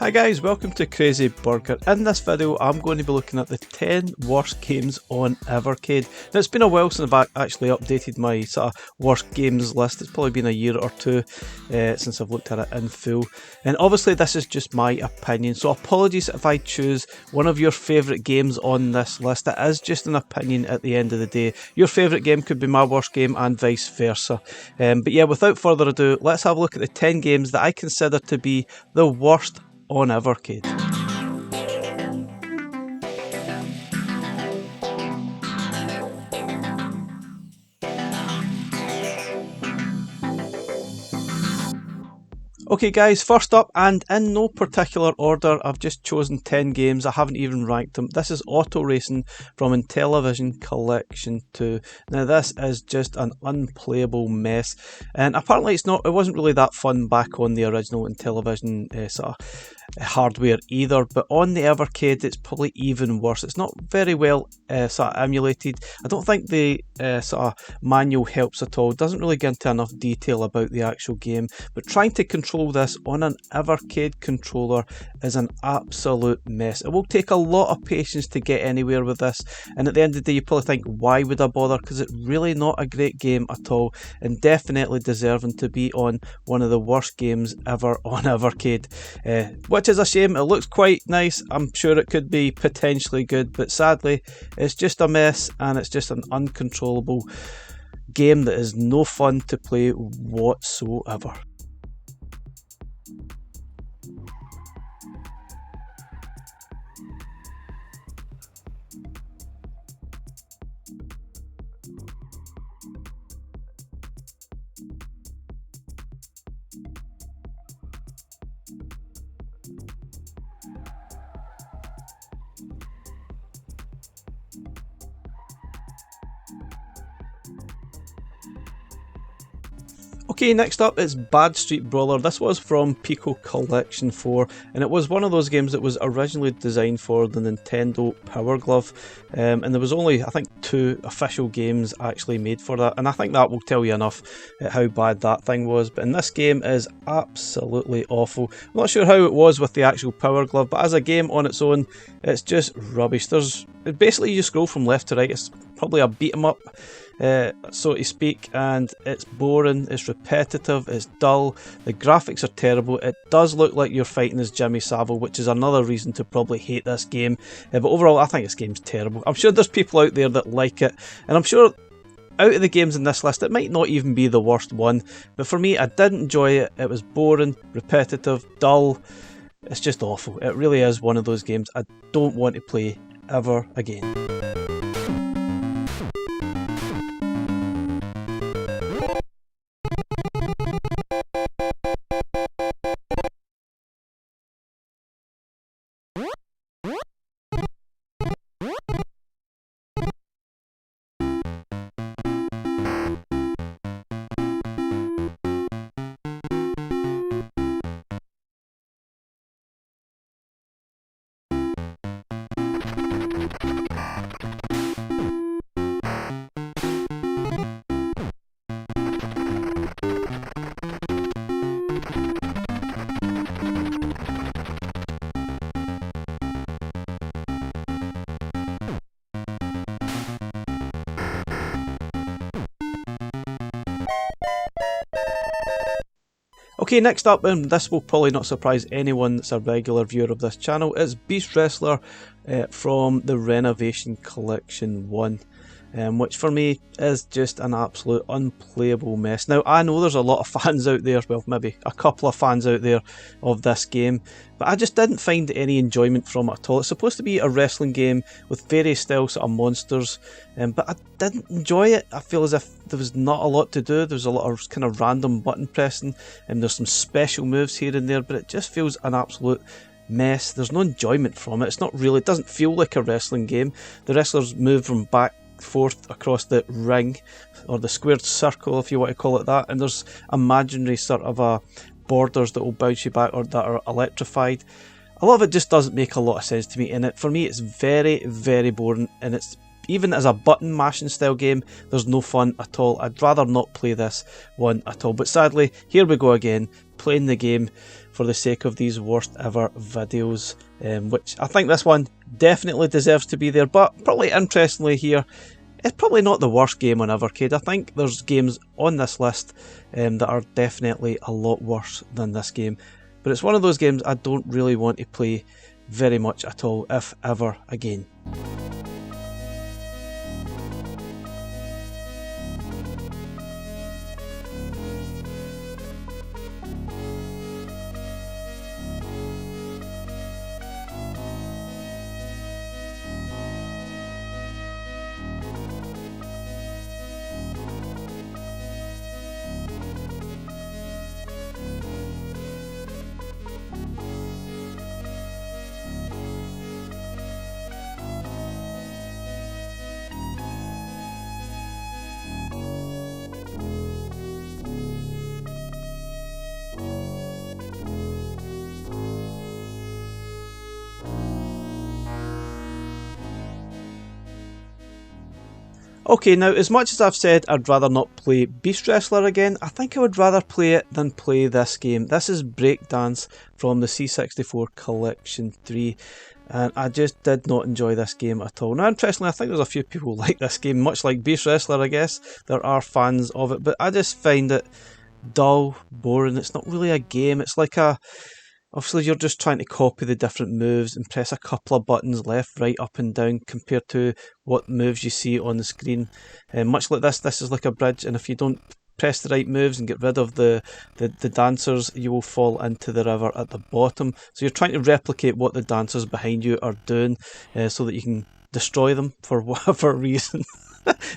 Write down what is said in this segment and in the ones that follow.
Hi guys, welcome to Crazy Burger. In this video I'm going to be looking at the 10 worst games on Evercade. Now it's been a while since I've actually updated my sort of worst games list. It's probably been a year or two since I've looked at it in full. And obviously this is just my opinion, so apologies if I choose one of your favourite games on this list. It is just an opinion at the end of the day. Your favourite game could be my worst game and vice versa. But yeah, without further ado, let's have a look at the 10 games that I consider to be the worst on Evercade. Okay guys, first up, and in no particular order, I've just chosen 10 games. I haven't even ranked them. This is Auto Racing from Intellivision Collection 2. Now this is just an unplayable mess, and apparently it wasn't really that fun back on the original Intellivision sort of hardware either, but on the Evercade it's probably even worse. It's not very well sort of emulated. I don't think the sort of manual helps at all. It doesn't really get into enough detail about the actual game, but trying to control this on an Evercade controller is an absolute mess. It will take a lot of patience to get anywhere with this, and at the end of the day you probably think, why would I bother, because it's really not a great game at all, and definitely deserving to be on one of the worst games ever on Evercade, which is a shame. It looks quite nice. I'm sure it could be potentially good, but sadly it's just a mess, and it's just an uncontrollable game that is no fun to play whatsoever. Okay, next up is Bad Street Brawler. This was from Pico Collection 4, and it was one of those games that was originally designed for the Nintendo Power Glove, and there was only, I think, 2 official games actually made for that, and I think that will tell you enough how bad that thing was. But in this game is absolutely awful. I'm not sure how it was with the actual Power Glove, but as a game on its own, it's just rubbish. Basically you scroll from left to right. It's probably a beat 'em up, so to speak, and it's boring, it's repetitive, it's dull, the graphics are terrible. It does look like you're fighting as Jimmy Savile, which is another reason to probably hate this game, but overall I think this game's terrible. I'm sure there's people out there that like it, and I'm sure out of the games in this list it might not even be the worst one, but for me, I didn't enjoy it. It was boring, repetitive, dull. It's just awful. It really is one of those games I don't want to play ever again. Okay, next up, and this will probably not surprise anyone that's a regular viewer of this channel, is Beast Wrestler from the Renovation Collection 1. Which for me is just an absolute unplayable mess. Now I know there's a lot of fans out there, well maybe a couple of fans out there of this game, but I just didn't find any enjoyment from it at all. It's supposed to be a wrestling game with various styles of monsters, but I didn't enjoy it. I feel as if there was not a lot to do. There's a lot of kind of random button pressing, and there's some special moves here and there, but it just feels an absolute mess. There's no enjoyment from it. It's not really, it doesn't feel like a wrestling game. The wrestlers move from back forth across the ring, or the squared circle if you want to call it that, and there's imaginary sort of borders that will bounce you back or that are electrified. A lot of it just doesn't make a lot of sense to me, and for me it's very, very boring, and it's, even as a button mashing style game, there's no fun at all. I'd rather not play this one at all, but sadly here we go again, playing the game for the sake of these worst ever videos, which I think this one definitely deserves to be there. But probably interestingly here, it's probably not the worst game on Evercade. I think there's games on this list that are definitely a lot worse than this game. But it's one of those games I don't really want to play very much at all, if ever again. Okay, now as much as I've said I'd rather not play Beast Wrestler again, I think I would rather play it than play this game. This is Breakdance from the C64 Collection 3, and I just did not enjoy this game at all. Now interestingly, I think there's a few people like this game, much like Beast Wrestler I guess. There are fans of it, but I just find it dull, boring. It's not really a game, it's like a... Obviously you're just trying to copy the different moves and press a couple of buttons left, right, up and down compared to what moves you see on the screen. Much like this is like a bridge, and if you don't press the right moves and get rid of the dancers, you will fall into the river at the bottom. So you're trying to replicate what the dancers behind you are doing so that you can destroy them for whatever reason.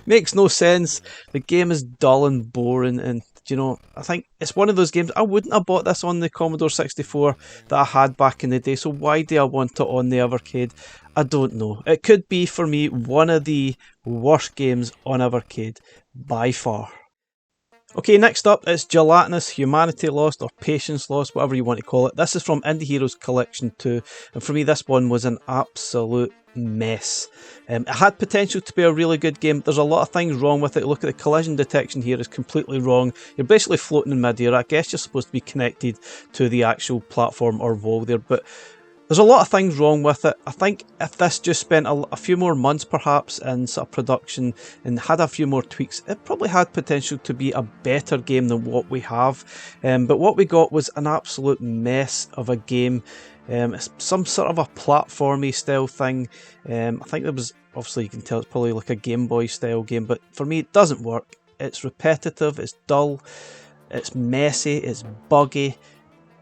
Makes no sense. The game is dull and boring, and you know, I think it's one of those games I wouldn't have bought this on the Commodore 64 that I had back in the day, so why do I want it on the Evercade? I don't know. It could be for me one of the worst games on Evercade by far. Okay, next up is Gelatinous, Humanity Lost or Patience Lost, whatever you want to call it. This is from Indie Heroes Collection 2, and for me this one was an absolute mess. It had potential to be a really good game. There's a lot of things wrong with it. Look at the collision detection here is completely wrong. You're basically floating in mid-air. I guess you're supposed to be connected to the actual platform or wall there, but there's a lot of things wrong with it. I think if this just spent a few more months perhaps in sort of production and had a few more tweaks, it probably had potential to be a better game than what we have. But what we got was an absolute mess of a game. It's some sort of a platformy style thing. I think there was, obviously you can tell it's probably like a Game Boy style game, but for me it doesn't work. It's repetitive, it's dull, it's messy, it's buggy.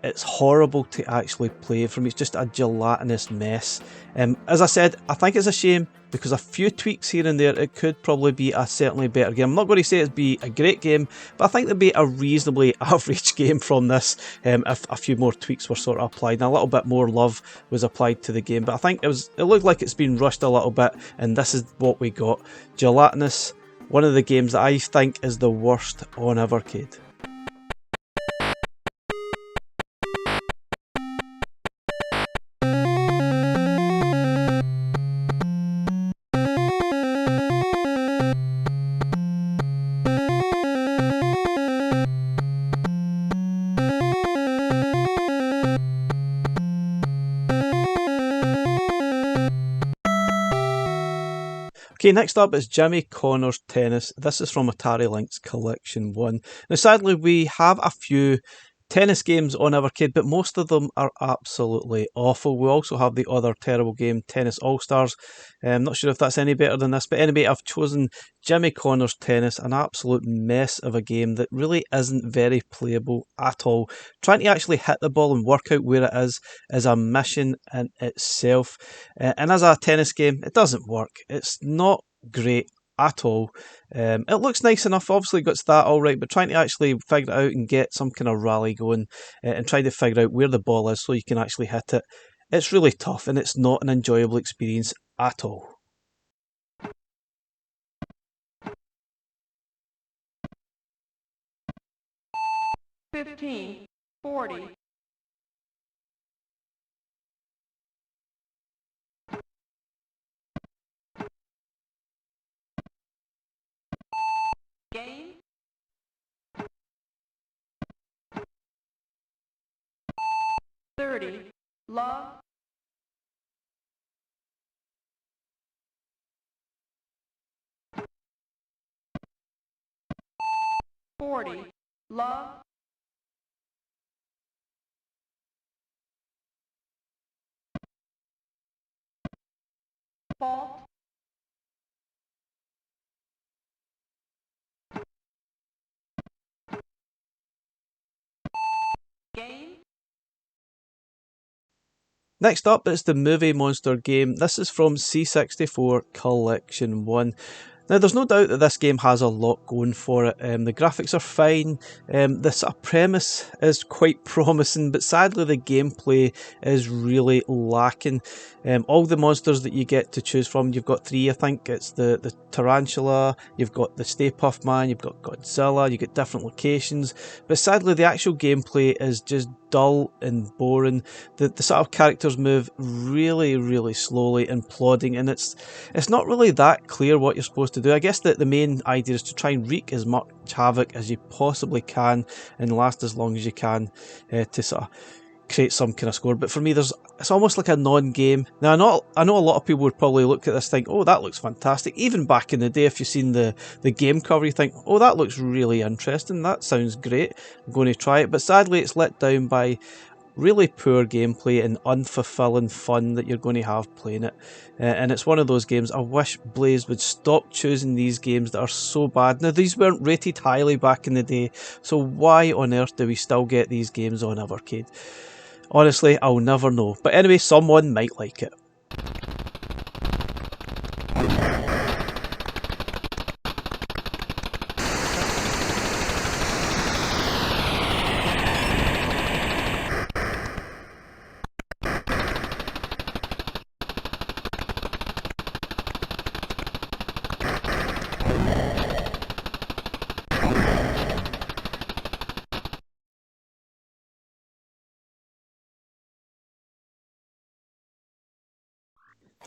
It's horrible to actually play. For me, it's just a gelatinous mess. As I said, I think it's a shame because a few tweaks here and there, it could probably be a certainly better game. I'm not going to say it'd be a great game, but I think there'd be a reasonably average game from this if a few more tweaks were sort of applied and a little bit more love was applied to the game. But I think it looked like it's been rushed a little bit, and this is what we got. Gelatinous, one of the games that I think is the worst on Evercade. Okay, next up is Jimmy Connor's Tennis. This is from Atari Lynx Collection 1. Now sadly we have a few tennis games on Evercade, but most of them are absolutely awful. We also have the other terrible game, Tennis All-Stars. I'm not sure if that's any better than this, but anyway, I've chosen Jimmy Connor's Tennis, an absolute mess of a game that really isn't very playable at all. Trying to actually hit the ball and work out where it is a mission in itself. And as a tennis game, it doesn't work. It's not great at all. It looks nice enough, obviously got that alright, but trying to actually figure it out and get some kind of rally going and try to figure out where the ball is so you can actually hit it, it's really tough and it's not an enjoyable experience at all. $15, $40. Game. 30. Love. 40. Love. 40. Game. Next up is the Movie Monster game. This is from C64 Collection 1. Now, there's no doubt that this game has a lot going for it. The graphics are fine, the sort of premise is quite promising, but sadly the gameplay is really lacking. All the monsters that you get to choose from, you've got three, I think. It's the Tarantula, you've got the Stay Puft Man, you've got Godzilla, you get different locations, but sadly the actual gameplay is just dull and boring. The sort of characters move really slowly and plodding, and it's not really that clear what you're supposed to do. I guess that the main idea is to try and wreak as much havoc as you possibly can and last as long as you can to sort of create some kind of score. But for me, it's almost like a non-game. Now, I know a lot of people would probably look at this and think, oh, that looks fantastic. Even back in the day, if you've seen the game cover, you think, oh, that looks really interesting. That sounds great. I'm going to try it. But sadly, it's let down by really poor gameplay and unfulfilling fun that you're going to have playing it. And it's one of those games I wish Blaze would stop choosing these games that are so bad. Now, these weren't rated highly back in the day, so why on earth do we still get these games on Evercade? Honestly, I'll never know. But anyway, someone might like it.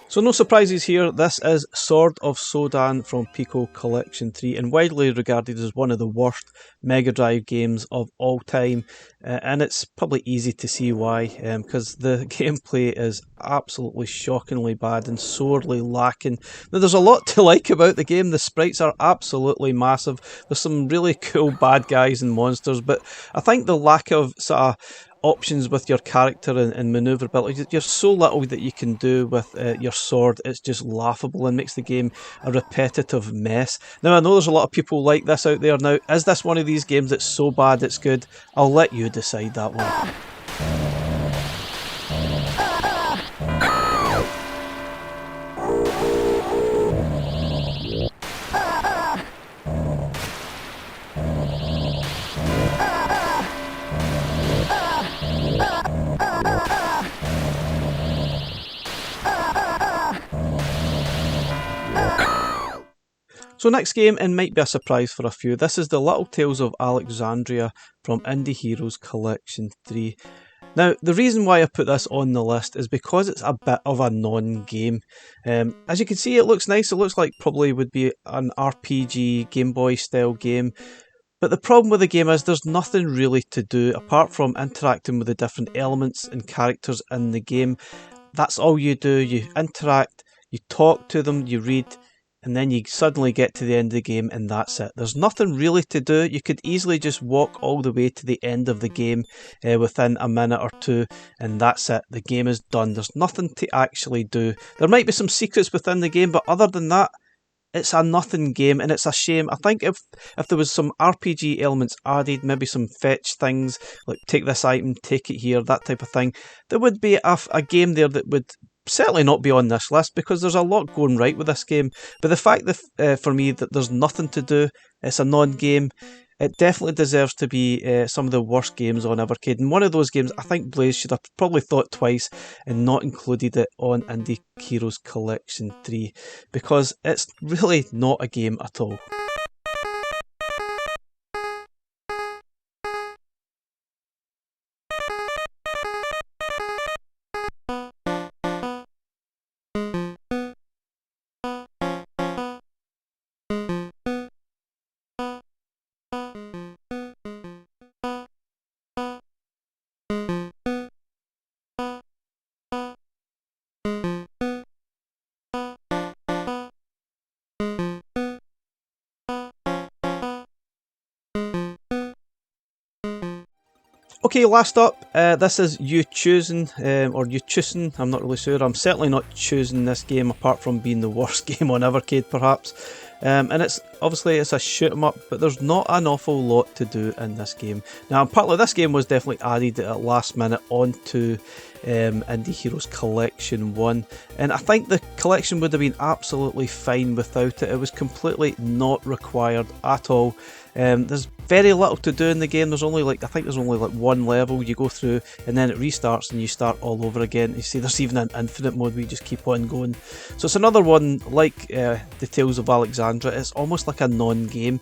So no surprises here, this is Sword of Sodan from Pico Collection 3 and widely regarded as one of the worst Mega Drive games of all time, and it's probably easy to see why, because the gameplay is absolutely shockingly bad and sorely lacking. Now there's a lot to like about the game. The sprites are absolutely massive, there's some really cool bad guys and monsters, but I think the lack of sort of options with your character and manoeuvrability. There's so little that you can do with your sword. It's just laughable and makes the game a repetitive mess. Now, I know there's a lot of people like this out there. Now, is this one of these games that's so bad it's good? I'll let you decide that one. So next game, and might be a surprise for a few, this is the Little Tales of Alexandria from Indie Heroes Collection 3. Now, the reason why I put this on the list is because it's a bit of a non-game. As you can see, it looks nice. It looks like probably would be an RPG Game Boy style game. But the problem with the game is there's nothing really to do apart from interacting with the different elements and characters in the game. That's all you do. You interact, you talk to them, you read, and then you suddenly get to the end of the game and that's it. There's nothing really to do. You could easily just walk all the way to the end of the game within a minute or two, and that's it. The game is done. There's nothing to actually do. There might be some secrets within the game, but other than that, it's a nothing game, and it's a shame. I think if there was some RPG elements added, maybe some fetch things, like take this item, take it here, that type of thing, there would be a game there that would certainly not be on this list, because there's a lot going right with this game. But the fact that for me that there's nothing to do, it's a non-game, it definitely deserves to be some of the worst games on Evercade. And one of those games I think Blaze should have probably thought twice and not included it on Indie Heroes Collection 3, because it's really not a game at all. Okay, last up, this is you choosing, or you choosing, I'm not really sure. I'm certainly not choosing this game, apart from being the worst game on Evercade perhaps. And it's obviously it's a shoot 'em up, but there's not an awful lot to do in this game. Now, partly this game was definitely added at last minute onto Indie Heroes Collection 1, and I think the collection would have been absolutely fine without it. It was completely not required at all. There's very little to do in the game. There's only I think there's only one level you go through, and then it restarts and you start all over again. You see, there's even an infinite mode where you just keep on going. So it's another one like the Tales of Alexandria. It's almost like a non-game.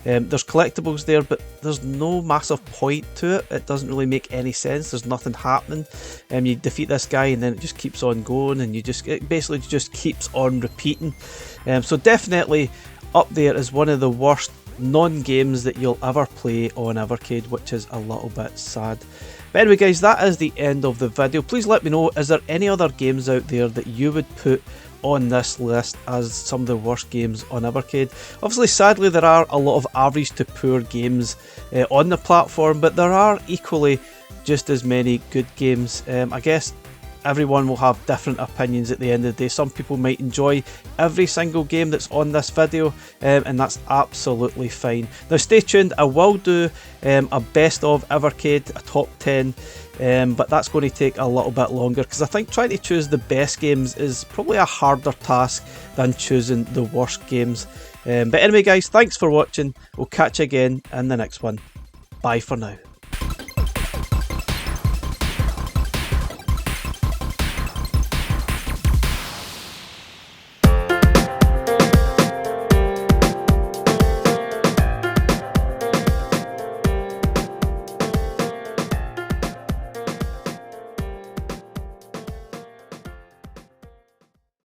There's collectibles there, but there's no massive point to it. It doesn't really make any sense. There's nothing happening. You defeat this guy and then it just keeps on going, and it basically just keeps on repeating. So definitely up there is one of the worst non-games that you'll ever play on Evercade, which is a little bit sad. But anyway guys, that is the end of the video. Please let me know, is there any other games out there that you would put on this list as some of the worst games on Evercade? Obviously, sadly, there are a lot of average to poor games on the platform, but there are equally just as many good games. I guess everyone will have different opinions at the end of the day. Some people might enjoy every single game that's on this video, and that's absolutely fine. Now stay tuned, I will do a best of Evercade, a top 10, but that's going to take a little bit longer, because I think trying to choose the best games is probably a harder task than choosing the worst games. But anyway guys, thanks for watching. We'll catch you again in the next one. Bye for now.